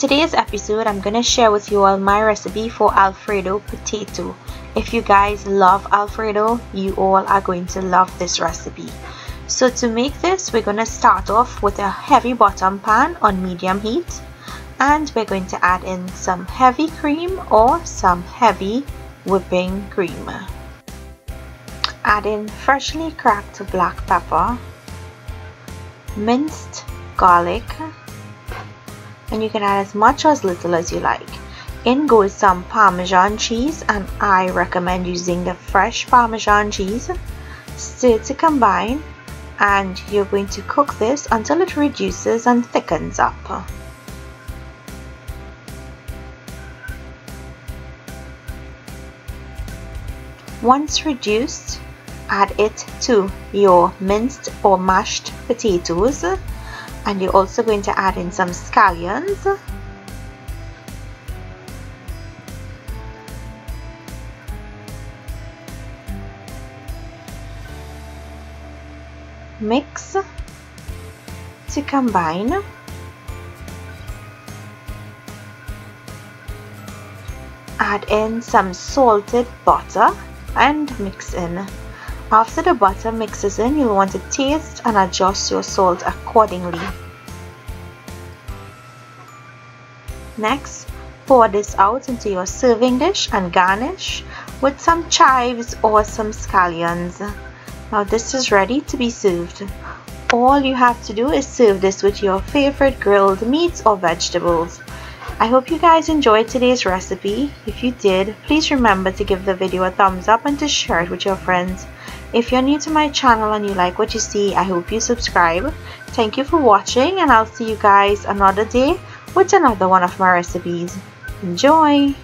today's episode, I'm going to share with you all my recipe for Alfredo potato. If you guys love Alfredo, you all are going to love this recipe. So to make this, we're going to start off with a heavy bottom pan on medium heat. And we're going to add in some heavy cream or some heavy whipping cream. Add in freshly cracked black pepper, minced garlic, and you can add as much or as little as you like. In goes some parmesan cheese, and I recommend using the fresh parmesan cheese. Stir to combine, and you're going to cook this until it reduces and thickens up. Once reduced, add it to your minced or mashed potatoes, and you're also going to add in some scallions, mix to combine, add in some salted butter and mix in. After the butter mixes in, you'll want to taste and adjust your salt accordingly. Next, pour this out into your serving dish and garnish with some chives or some scallions. Now this is ready to be served. All you have to do is serve this with your favorite grilled meats or vegetables. I hope you guys enjoyed today's recipe. If you did, please remember to give the video a thumbs up and to share it with your friends. If you're new to my channel and you like what you see, I hope you subscribe. Thank you for watching, and I'll see you guys another day with another one of my recipes. Enjoy!